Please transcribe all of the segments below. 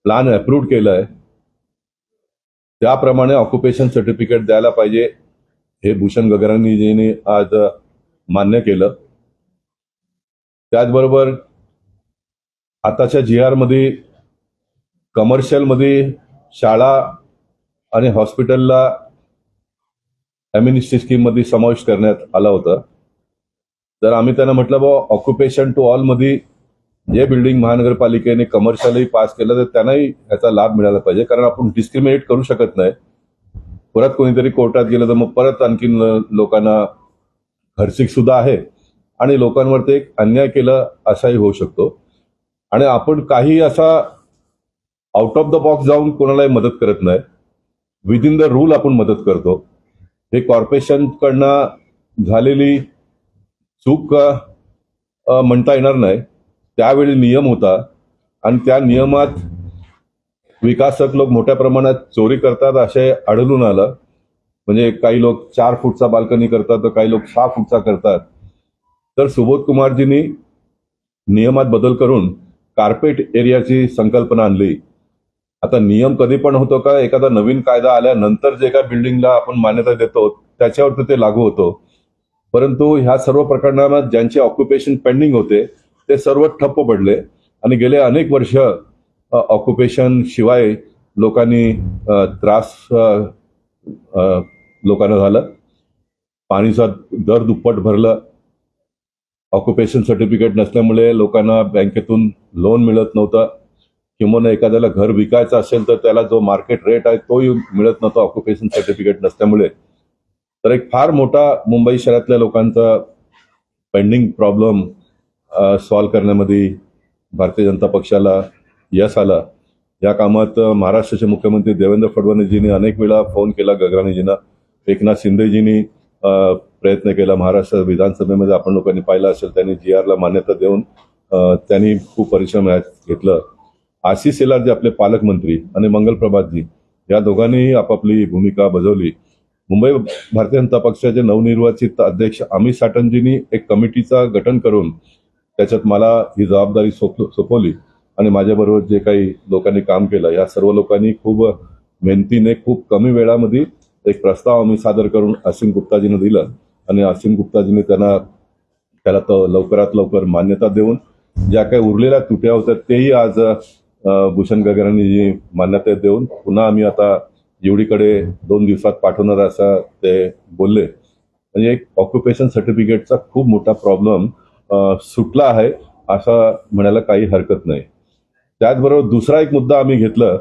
Plan approve केलाय त्याप्रमाणे occupation certificate द्यायला पाहिजे हे भूषण गगरानीजींनी आज मान्य केलं. त्याचबरोबर आताच्या GR मध्ये कमर्शियलमध्ये शाळा आणि हॉस्पिटलला एम्युनिटी स्कीममध्ये समावेश करण्यात आला होता. तर आम्ही त्यांना म्हटलं बाबा ऑक्युपेशन टू ऑल मध्ये जे बिल्डिंग महानगरपालिकेने कमर्शियलही पास केलं तर त्यांनाही याचा लाभ मिळाला पाहिजे, कारण आपण डिस्क्रिमिनेट करू शकत नाही. परत कोणीतरी कोर्टात गेलं तर मग परत आणखीन लोकांना खर्चिक सुद्धा आहे आणि लोकांवर ते एक अन्याय केलं असाही होऊ शकतो. आणि आपण काही असा आउट ऑफ द बॉक्स जाऊन कोणालाही मदत करत नाही, विद इन द रूल आपण मदत करतो. हे कॉर्पोरेशनकडनं झालेली चूक म्हणता येणार नाही. त्यावेळी नियम होता आणि त्या नियमात विकासक लोक मोठ्या प्रमाणात चोरी करतात असे आढळून आलं. म्हणजे काही लोक 4 फूटचा बाल्कनी करतात तर काही लोक 6 फूटचा करतात. तर सुबोध कुमारजींनी नियमात बदल करून कार्पेट एरियाची संकल्पना आणली. आता नियम कधी पण होतो का, एखादा नवीन कायदा आल्यानंतर जे काय बिल्डिंगला आपण मान्यता देतो त्याच्यावर ते लागू होतो. परंतु ह्या सर्व प्रकरणात ज्यांचे ऑक्युपेशन पेंडिंग होते ते सर्व ठप्प पडले आणि गेले अनेक वर्ष ऑक्युपेशन शिवाय लोकांनी त्रास लोकांना झालं. पाणीचा दर दुप्पट भरलं. ऑक्युपेशन सर्टिफिकेट नसल्यामुळे लोकांना बँकेतून लोन मिळत नव्हतं, किंवा एखाद्याला घर विकायचं असेल तर त्याला जो मार्केट रेट आहे तोही मिळत नव्हता ऑक्युपेशन सर्टिफिकेट नसल्यामुळे. तर एक फार मोठा मुंबई शहरातल्या लोकांचा पेंडिंग प्रॉब्लेम सॉल्व्ह करण्यामध्ये भारतीय जनता पक्षाला यश आलं. या कामात महाराष्ट्राचे मुख्यमंत्री देवेंद्र फडणवीसजींनी अनेक वेळा फोन केला गगरानीजींना. एकनाथ शिंदेजींनी प्रयत्न केला. महाराष्ट्र विधानसभेमध्ये आपण लोकांनी पाहिलं असेल, त्यांनी GR ला मान्यता देऊन त्यांनी खूप परिश्रम घेतलं. आशिष शेलार जे आपले पालकमंत्री आणि मंगल प्रभातजी या दोघांनीही आपापली भूमिका बजावली. मुंबई भारतीय जनता पक्षाचे नवनिर्वाचित अध्यक्ष अमित साटमजींनी एक कमिटीचा गठन करून त्याच्यात मला ही जबाबदारी सोपवली आणि माझ्याबरोबर जे काही लोकांनी काम केलं या सर्व लोकांनी खूप मेहनतीने खूप कमी वेळामध्ये एक प्रस्ताव आम्ही सादर करून असीम गुप्ताजींना दिलं आणि असीम गुप्ताजींनी त्याला लवकरात लवकर मान्यता देऊन ज्या काही उरलेल्या तुट्या होत्या तेही आज भूषण गगरानीजी मान्यता देऊन पुन्हा आम्ही आता जीवडीकडे 2 दिवसात पाठवणार असं ते बोलले. म्हणजे एक ऑक्युपेशन सर्टिफिकेटचा खूप मोठा प्रॉब्लेम सुटला आहे असं म्हणायला काही हरकत नाही. त्याचबरोबर दुसरा एक मुद्दा आम्ही घेतलं.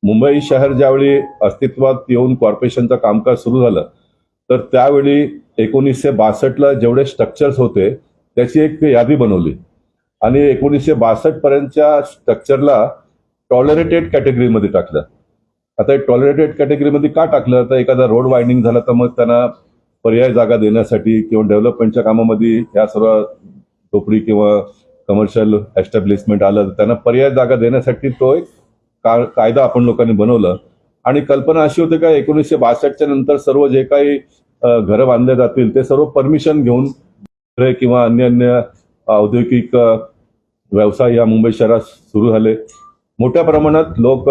मुंबई शहर ज्यावेळी अस्तित्वात येऊन कॉर्पोरेशनचं कामकाज सुरू झालं तर त्यावेळी 1962ला जेवढे स्ट्रक्चर्स होते त्याची एक यादी बनवली आणि 1962 पर्यंतच्या स्ट्रक्चरला टॉलरेटेड कॅटेगरीमध्ये टाकलं. आता टॉलरेटेड कॅटेगरीमध्ये का टाकलं, तर एखादा रोड वायडिंग झाला तर मग त्यांना पर्याय जागा देण्यासाठी किंवा डेव्हलपमेंटच्या कामामध्ये या सर्व झोपडी किंवा कमर्शियल एस्टॅब्लिशमेंट आलं तर त्यांना पर्याय जागा देण्यासाठी तो एक कायदा आपण लोकांनी बनवलं. आणि कल्पना अशी होती का 1962च्या नंतर सर्व जे काही घरं बांधले जातील ते सर्व परमिशन घेऊन किंवा अन्य औद्योगिक व्यवसाय या मुंबई शहरात सुरू झाले. मोठ्या प्रमाणात लोक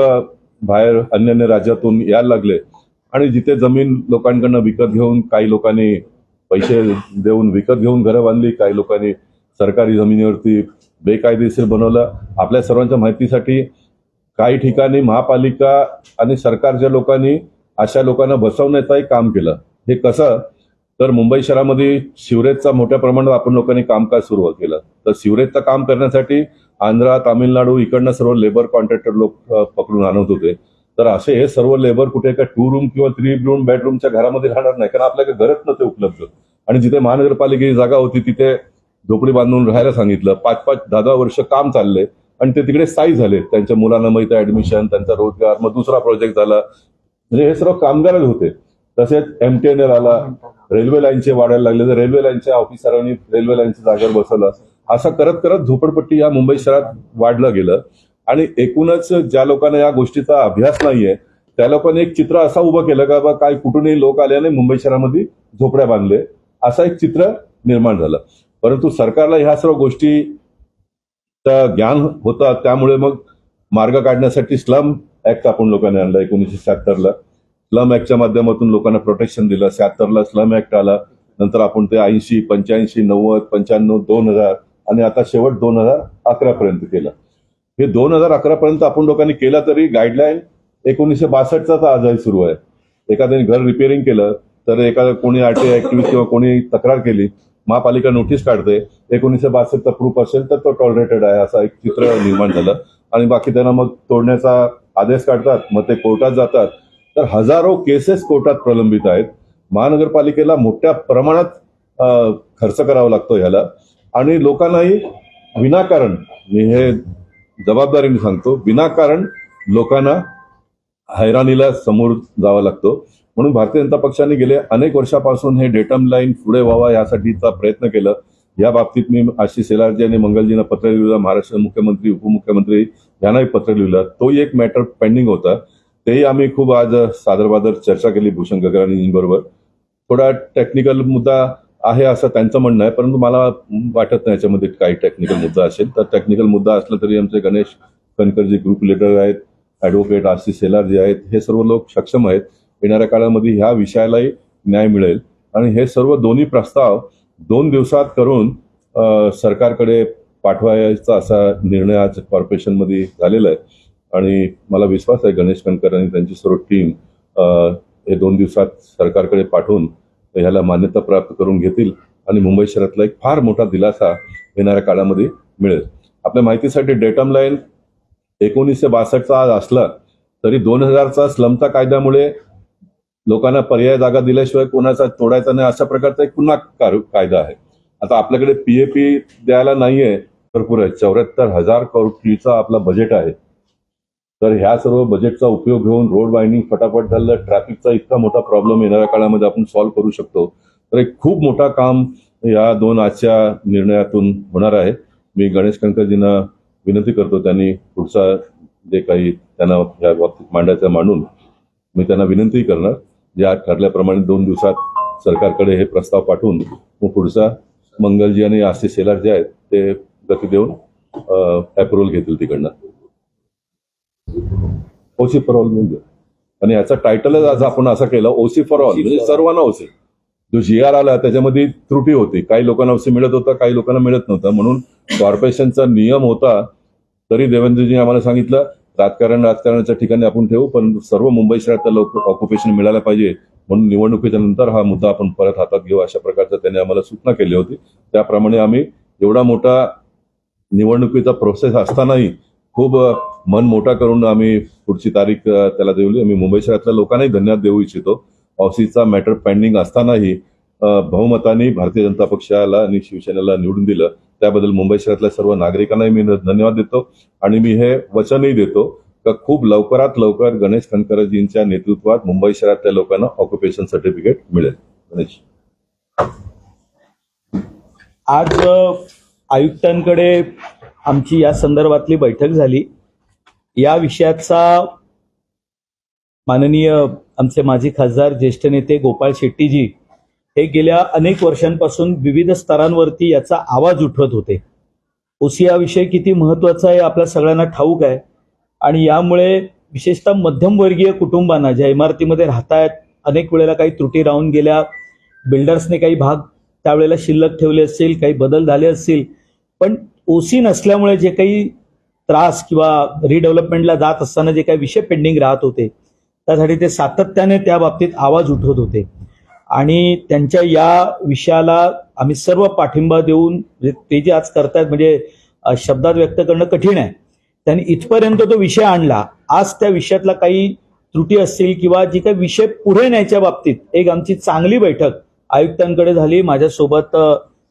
बाहेर अन्य राज्यातून यायला लागले आणि जिथे जमीन लोकांकडनं विकत घेऊन काही लोकांनी पैसे देऊन विकत घेऊन घरं बांधली, काही लोकांनी सरकारी जमिनीवरती बेकायदेशीर बनवलं. आपल्या सर्वांच्या माहितीसाठी काही ठिकाणी महापालिका आणि सरकारच्या लोकांनी अशा लोकांना बसवण्याचंही काम केलं. हे कसं, तर मुंबई शहरामध्ये सिवरेजचा मोठ्या प्रमाणात आपण लोकांनी कामकाज सुरू केलं. तर सिवरेजचं काम करण्यासाठी आंध्रा, तामिळनाडू इकडनं सर्व लेबर कॉन्ट्रॅक्टर लोक पकडून आणत होते. तर असे हे सर्व लेबर कुठे काय 2 रूम किंवा 3 रूम बेडरूमच्या घरामध्ये राहणार नाही, कारण आपल्याकडे घरच नव्हते उपलब्ध. आणि जिथे महानगरपालिकेची जागा होती तिथे झोपडी बांधून राहायला सांगितलं. 5-5, 10-10 वर्ष काम चालले आणि ते तिकडे स्थायी झाले. त्यांच्या मुलांना मग इथं ऍडमिशन, त्यांचा रोजगार, मग दुसरा प्रोजेक्ट झाला. म्हणजे हे सर्व कामगारच होते. तसेच MTNL आला, रेल्वे लाईनचे वाढायला लागले तर रेल्वे लाईनच्या ऑफिसरांनी रेल्वे लाईनच्या जागेवर बसवलं. असं करत करत झोपडपट्टी या मुंबई शहरात वाढलं गेलं. आणि एकूणच ज्या लोकांना या गोष्टीचा अभ्यास नाहीये त्या लोकांनी एक चित्र असं उभं केलं का बा काय कुठूनही लोक आल्याने मुंबई शहरामध्ये झोपड्या बांधले, असं एक चित्र निर्माण झालं. परंतु सरकारला ह्या सर्व गोष्टीचं ज्ञान होतं, त्यामुळे मग मार्ग काढण्यासाठी स्लम ऍक्ट आपण लोकांनी आणला 1976ला. स्लम ऍक्टच्या माध्यमातून लोकांना प्रोटेक्शन दिलं. 76ला स्लम ऍक्ट आला. नंतर आपण ते 80, 85, 90, 95, 2000 आणि आता शेवट 2011 पर्यंत केलं. हे 2011 पर्यंत आपण लोकांनी केलं, तरी गाईडलाईन 1962चाच आजही सुरू आहे. एखाद्याने घर रिपेअरिंग केलं तर एखादा कोणी आरटीआय ऍक्टिव्हिस्ट किंवा कोणी तक्रार केली, महापालिका नोटीस काढते, 1962चा प्रूफ असेल तर तो टॉलरेटेड आहे असं एक चित्र निर्माण झालं. आणि बाकी त्यांना मग तोडण्याचा आदेश काढतात, मग ते कोर्टात जातात. तर हजारो केसेस कोर्टात प्रलंबित आहेत. महानगरपालिकेला मोठ्या प्रमाणात खर्च करावा लागतो ह्याला, आणि लोकांनाही विनाकारण, मी हे जबाबदारीने सांगतो, विनाकारण लोकांना हैराणीला समोर जावं लागतो. म्हणून भारतीय जनता पक्षाने गेले अनेक वर्षापासून हे डेटम लाईन पुढे व्हावा यासाठीचा प्रयत्न केला. या बाबतीत मी आशिष शेलारजी आणि मंगलजींना पत्र लिहिलं, महाराष्ट्र मुख्यमंत्री, उपमुख्यमंत्री यांनाही पत्र लिहिलं. तोही एक मॅटर पेंडिंग होता, तेही आम्ही खूप आज सादरबादर चर्चा केली भूषण गगराणींबरोबर. थोडा टेक्निकल मुद्दा आहे असं त्यांचं म्हणणं आहे, परंतु मला वाटत नाही याच्यामध्ये काही टेक्निकल मुद्दा असेल. तर टेक्निकल मुद्दा असला तरी आमचे गणेश कणकरजी ग्रुप लीडर आहेत, ॲडव्होकेट आशिष शेलारजी आहेत, हे सर्व लोक सक्षम आहेत. येणाऱ्या काळामध्ये ह्या विषयालाही न्याय मिळेल. आणि हे सर्व दोन्ही प्रस्ताव 2 दिवसात करून सरकारकडे पाठवायचा असा निर्णय आज कॉर्पोरेशनमध्ये झालेला आहे. आणि मला विश्वास आहे गणेश कणकर आणि त्यांची सर्व टीम हे 2 दिवसात सरकारकडे पाठवून ह्याला मान्यता प्राप्त करून घेतील आणि मुंबई शहरातला एक फार मोठा दिलासा येणाऱ्या काळामध्ये मिळेल. आपल्या माहितीसाठी डेटम लाईन 1962चा आज असला तरी 2000चा स्लमचा कायद्यामुळे लोकांना पर्याय जागा दिल्याशिवाय कोणाचा तोडायचा नाही अशा प्रकारचा एक पुन्हा कायदा आहे. आता आपल्याकडे पीएपी द्यायला नाहीये, भरपूर आहे. 74,000 कोटीचा आपला बजेट आहे. तर ह्या सर्व बजेटचा उपयोग घेऊन रोड वायनिंग फटाफट झालं, ट्रॅफिकचा इतका मोठा प्रॉब्लेम येणाऱ्या काळामध्ये आपण सॉल्व्ह करू शकतो. तर एक खूप मोठा काम या 2 आजच्या निर्णयातून होणार आहे. मी गणेश कणकरजींना विनंती करतो, त्यांनी पुढचा जे काही त्यांना या बाबतीत मांडायचं मांडून मी त्यांना विनंती करणार, या ठरल्याप्रमाणे 2 दिवसात सरकारकडे हे प्रस्ताव पाठवून मग पुढचा मंगलजी आणि आशिष शेलार जे आहेत ते गती देऊन अप्रुव्हल घेतील तिकडनं. ओसी फॉर ऑल म्हणजे, आणि याचा टायटलच आज आपण असं केलं, ओसी फॉर ऑल, म्हणजे सर्वांना ओसी. जो GR आला त्याच्यामध्ये त्रुटी होती, काही लोकांना ओसी मिळत होता, काही लोकांना मिळत नव्हतं. म्हणून कॉर्पोरेशनचा नियम होता, तरी देवेंद्रजी आम्हाला सांगितलं राजकारणाच्या ठिकाणी आपण ठेवू, पण सर्व मुंबई शहरातल्या लोक ऑक्युपेशन मिळायला पाहिजे, म्हणून निवडणुकीच्या नंतर हा मुद्दा आपण परत हातात घेऊ अशा प्रकारचं त्यांनी आम्हाला सूचना केली होती. त्याप्रमाणे आम्ही एवढा मोठा निवडणुकीचा प्रोसेस असतानाही खूप मन मोठा करून आम्ही पुढची तारीख त्याला दिली. आम्ही मुंबई शहरातल्या लोकांनाही धन्यवाद देऊ इच्छितो. ऑसीचा मॅटर पेंडिंग असतानाही बहुमताने भारतीय जनता पक्षाला आणि शिवसेनेला निवडून दिलं, त्याबद्दल मुंबई शहरातल्या सर्व नागरिकांनाही मी धन्यवाद देतो. आणि मी हे वचनही देतो की खूप लवकरात लवकर गणेश कणकरजींच्या नेतृत्वात मुंबई शहरातल्या लोकांना ऑक्युपेशन सर्टिफिकेट मिळेल. गणेश, आज आयुक्तांकडे आमची या संदर्भातली बैठक झाली. या विषयाचा माननीय आमचे माजी खासदार ज्येष्ठ नेते गोपाळ शेट्टीजी हे गेल्या अनेक वर्षांपासून विविध स्तरांवरती याचा आवाज उठवत होते. ओसी हा विषय किती महत्त्वाचा आहे आपल्या सगळ्यांना ठाऊक आहे. आणि यामुळे विशेषतः मध्यमवर्गीय कुटुंबांना ज्या इमारतीमध्ये राहतायत, अनेक वेळेला काही त्रुटी राहून गेल्या, बिल्डर्सने काही भाग त्यावेळेला शिल्लक ठेवले असतील, काही बदल झाले असतील, पण ओसी नसल्यामुळे जे काही त्रास किंवा रिडेव्हलपमेंटला जात असताना जे काही विषय पेंडिंग राहत होते, त्यासाठी ते सातत्याने त्या बाबतीत आवाज उठवत होते. आणि त्यांच्या या विषयाला आम्ही सर्व पाठिंबा देऊन ते जे आज करतायत, म्हणजे शब्दात व्यक्त करणं कठीण आहे, त्यांनी इथपर्यंत तो विषय आणला. आज त्या विषयातला काही त्रुटी असतील किंवा जी काही विषय पुढे न्यायच्या बाबतीत एक आमची चांगली बैठक आयुक्तांकडे झाली. माझ्यासोबत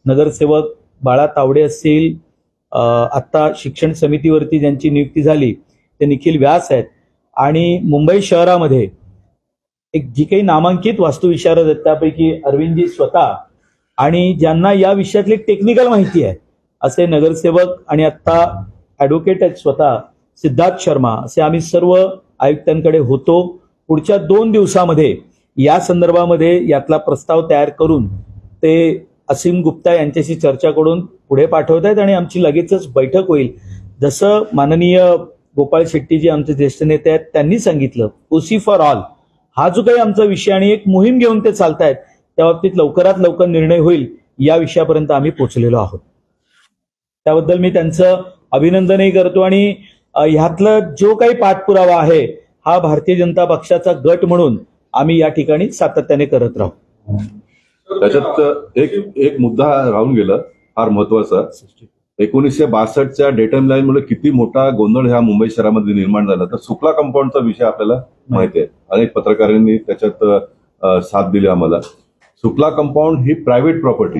नगरसेवक बाळा तावडे असतील, आत्ता शिक्षण समितीवरती ज्यांची नियुक्ती झाली ते निखिल व्यास आहेत, आणि मुंबई शहरामध्ये एक जी काही नामांकित वास्तुविशारद आहेत त्यापैकी अरविंदजी स्वतः, आणि ज्यांना या विषयातली टेक्निकल माहिती आहे असे नगरसेवक, आणि आत्ता ॲडव्होकेट आहेत स्वतः सिद्धार्थ शर्मा, असे आम्ही सर्व आयुक्तांकडे होतो. पुढच्या 2 दिवसामध्ये या संदर्भामध्ये यातला प्रस्ताव तयार करून ते असीम गुप्ता यांच्याशी चर्चा करून पुढे पाठवत आहेत, आणि आमची लगेचच बैठक होईल. जसं माननीय गोपाळ शेट्टीजी आमचे ज्येष्ठ नेते आहेत, त्यांनी सांगितलं ओसी फॉर ऑल हा जो काही आमचा विषय आणि एक मोहीम घेऊन ते चालतायत, त्या बाबतीत लवकरात लवकर निर्णय होईल या विषयापर्यंत आम्ही पोहोचलेलो आहोत. त्याबद्दल मी त्यांचं अभिनंदनही करतो आणि ह्यातलं जो काही पाठपुरावा आहे हा भारतीय जनता पक्षाचा गट म्हणून आम्ही या ठिकाणी सातत्याने करत राहू. त्याच्यात एक मुद्दा राहून गेला फार महत्वाचा. 1962च्या डेटम लाईन मुळे किती मोठा गोंधळ ह्या मुंबई शहरामध्ये निर्माण झाला. तर शुक्ला कंपाऊंडचा विषय आपल्याला माहिती आहे, अनेक पत्रकारांनी त्याच्यात साथ दिली आम्हाला. शुक्ला कंपाऊंड ही private property.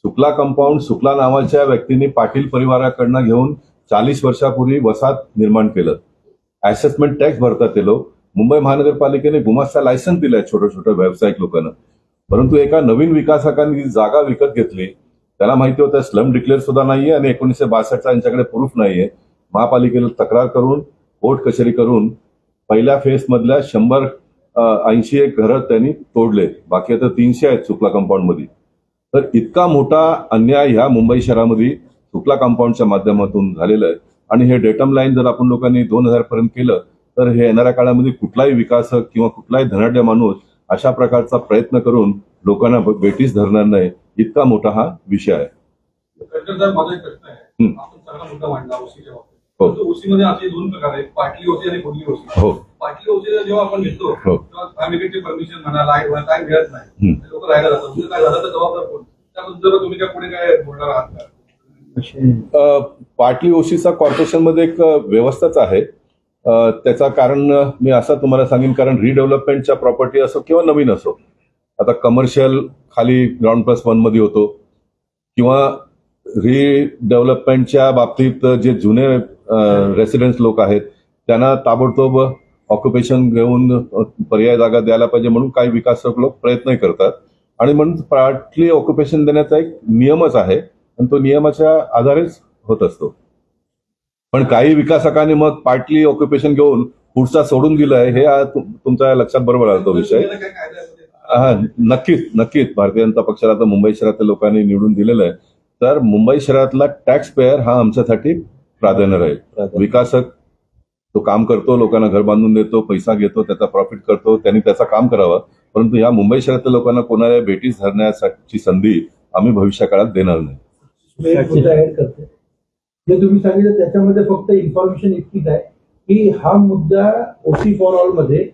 Shukla compound Shukla नावाच्या व्यक्तीने पाटील परिवाराकडनं घेऊन 40 वर्षापूर्वी वसाहत निर्माण केलं. असेसमेंट टॅक्स भरतात ते लोक. मुंबई महानगरपालिकेने गुमास्ता लायसन्स दिलाय छोट्या छोट्या व्यावसायिक लोकांना. परंतु एका नवीन विकासकांनी जागा विकत घेतली. त्याला माहिती होतं स्लम डिक्लेअर सुद्धा नाहीये आणि 1962चा यांच्याकडे प्रूफ नाहीये. महापालिकेला तक्रार करून कोर्ट कचेरी करून पहिल्या फेज मधल्या 181 घरं त्यांनी तोडले. बाकी आता 300 आहेत शुक्ला कंपाऊंड मध्ये. तर इतका मोठा अन्याय ह्या मुंबई शहरामध्ये शुक्ला कंपाऊंडच्या माध्यमातून झालेलं आहे. आणि हे डेटम लाईन जर आपण लोकांनी 2000 पर्यंत केलं तर हे येणाऱ्या काळामध्ये कुठलाही विकासक किंवा कुठलाही धनाढ्य माणूस अशा प्रकारचा प्रयत्न करून लोकांना बेटीस धरणार नाही. इतका मोठा हा विषय आहे. माझा एक प्रश्न आहे. आपण चांगला मुद्दा मांडला ओसीच्या बाबतीत. ओसी मध्ये असे 2 प्रकार आहेत, पाटली ओसी आणि बोलली ओसी. हो. पाटली ओसी जेव्हा आपण घेतो तेव्हा फॅमिलीची परमिशन म्हणा, लाईट म्हणा, काय मिळत नाही, लोक राहायला जातात. म्हणजे काय झालं तर जबाबदार कोण? त्याबद्दल तुम्ही काय पुढे काय बोलणार आहात का? पाटली ओसीचा कॉर्पोरेशन मध्ये एक व्यवस्थाच आहे. त्याचा कारण मी असं तुम्हाला सांगेन, कारण रिडेव्हलपमेंटच्या प्रॉपर्टी असो किंवा नवीन असो, आता कमर्शियल खाली ग्राउंड प्लस 1 मध्ये होतो किंवा रिडेव्हलपमेंटच्या बाबतीत जे जुने रेसिडेंट्स लोक आहेत त्यांना ताबडतोब ऑक्युपेशन घेऊन पर्याय जागा द्यायला पाहिजे म्हणून काही विकासक लोक प्रयत्नही करतात. आणि म्हणून पार्टली ऑक्युपेशन देण्याचा एक नियमच आहे आणि तो नियमाच्या आधारेच होत असतो. पण काही विकासकांनी मग पार्टली ऑक्युपेशन घेऊन पुढचा सोडून दिलाय हे तुमच्या लक्षात बरोबर आला तो विषय. हा, नक्कीच भारतीय जनता पक्षाला आता मुंबई शहरातल्या लोकांनी निवडून दिलेलं आहे. तर मुंबई शहरातला टॅक्स पेयर हा आमच्यासाठी प्राधान्य राहील. विकासक तो काम करतो, लोकांना घर बांधून देतो, पैसा घेतो, त्याचा प्रॉफिट करतो, त्यांनी त्याचं काम करावं. परंतु या मुंबई शहरातल्या लोकांना कोणाला बेटीस धरण्याची संधी आम्ही भविष्य काळात देणार नाही. जे तुम्ही सांगितलं त्याच्यामध्ये फक्त इन्फॉर्मेशन इतकीच आहे की हा मुद्दा ओसी फॉर ऑल मध्ये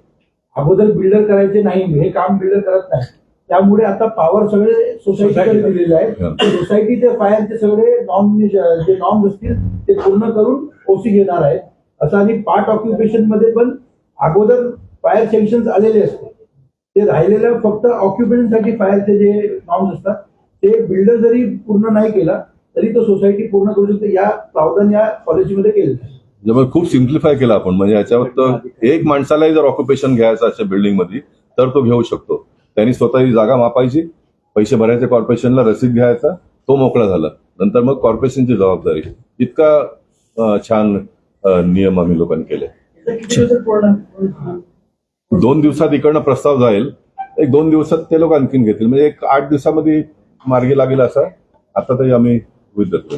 अगोदर बिल्डर करायचे नाही, हे काम बिल्डर करत नाही. त्यामुळे आता पॉवर सगळे सोसायटीकडे दिलेले आहे. सोसायटीचे फायरचे सगळे जे नॉर्म्स असतील ते पूर्ण करून ओसी घेणार आहेत असं. आणि पार्ट ऑक्युपेशन मध्ये पण अगोदर फायर सँक्शन आलेले असते, ते राहिलेलं फक्त ऑक्युपेशनसाठी फायरचे जे नॉर्म्स असतात ते बिल्डर जरी पूर्ण नाही केला तरी तो सोसायटी पूर्ण करू शकते. या प्रावधान या पॉलिसीमध्ये केलेलं आहे. म्हणजे खूप सिम्प्लिफाय केलं आपण. म्हणजे याच्यावर एक माणसालाही जर ऑक्युपेशन घ्यायचं असेल बिल्डिंग मध्ये तर तो घेऊ शकतो. त्यांनी स्वतःची जागा मापायची, पैसे भरायचे कॉर्पोरेशनला, रसीद घ्यायचा, तो मोकळा झाला. नंतर मग कॉर्पोरेशनची जबाबदारी. इतका छान नियम आम्ही लोकांनी केले. 2 दिवसात इकडनं प्रस्ताव जाईल, 1-2 दिवसात ते लोक आणखीन घेतील. म्हणजे 8 दिवसामध्ये मार्गी लागेल असा आता तरी आम्ही विद्युत